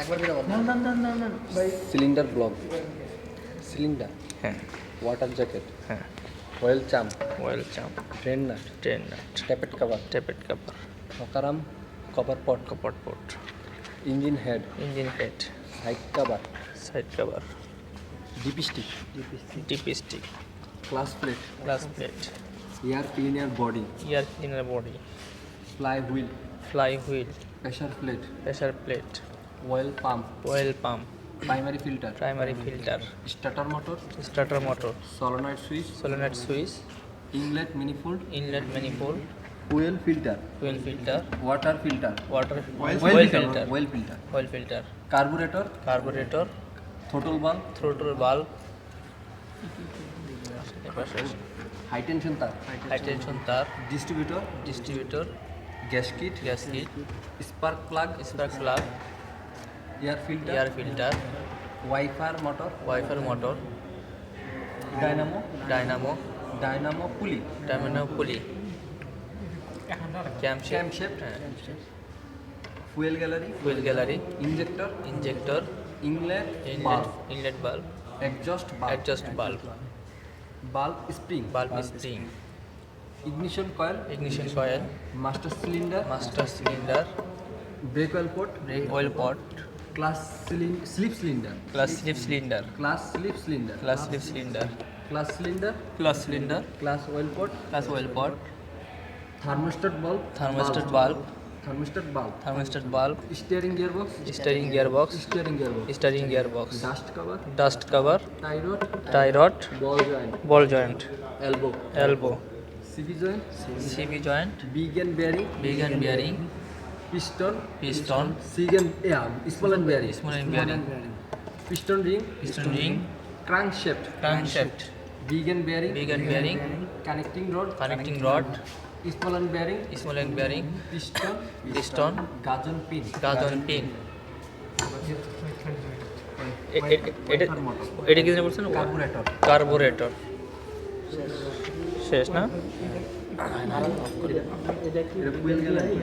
একবার দিলে বল। না ভাই। সিলিন্ডার ব্লক, সিলিন্ডার, হ্যাঁ ওয়াটার জ্যাকেট, হ্যাঁ। Oil sump, oil sump, drain nut, drain nut, tappet cover, tappet cover, সকারাম, কভার পট, কপাট pot, engine head, engine head, side cover, side cover, dipstick, dipstick, clutch plate, clutch plate, air cleaner body, air cleaner body, flywheel, flywheel, pressure plate, pressure plate, oil pump, oil pump, primary filter, primary filter, starter motor, starter motor, সলোনয়েড switch, solenoid switch, inlet manifold, inlet manifold, fuel filter, fuel filter, water filter, water oil oil filter, oil filter, oil filter, carburettor, carburettor, throttle bulb, throttle bulb, high tension তার, high tension তার, distributor, distributor, gas kit, gas kit, spark plug, spark plug, air filter, air filter, wiper motor, wiper motor, Dynamo, Dynamo, Dynamo পুলি, Dynamo পুলি, ক্যাম্পশেফট, ক্যামশেফট, হ্যাঁ, fuel gallery, wheel gallery, injector, injector, inlet inlet, bulb, inlet bulb, exhaust bulb, adjust bulb, bulb spring, bulb spring, ignition coil, ignition coil, master cylinder, master cylinder, break oil port, break oil পট, class slip cylinder, class slip cylinder, class slip cylinder, class slip cylinder, class cylinder, class cylinder, class oil port, class oil পট, thermostat bulb, thermostat bulb, thermostat bulb, thermostat bulb, steering gearbox, steering gearbox, steering gearbox, steering gearbox, dust cover, dust cover, টাই rod, টাই rod, বল joint, ball joint, elbow, elbow, CV joint, CV joint, big end bearing, big end bearing, piston, piston, big end small end bearing, small end bearing, piston ring, piston ring, crankshaft, crankshaft, big end bearing, big end bearing, connecting rod, connecting rod, small end bearing, small end bearing, piston, piston, gudgeon pin, gudgeon pin. Motor, এটা কি বলছেন? Carburettor, carburettor. শেষ না? এটা fuel gallery.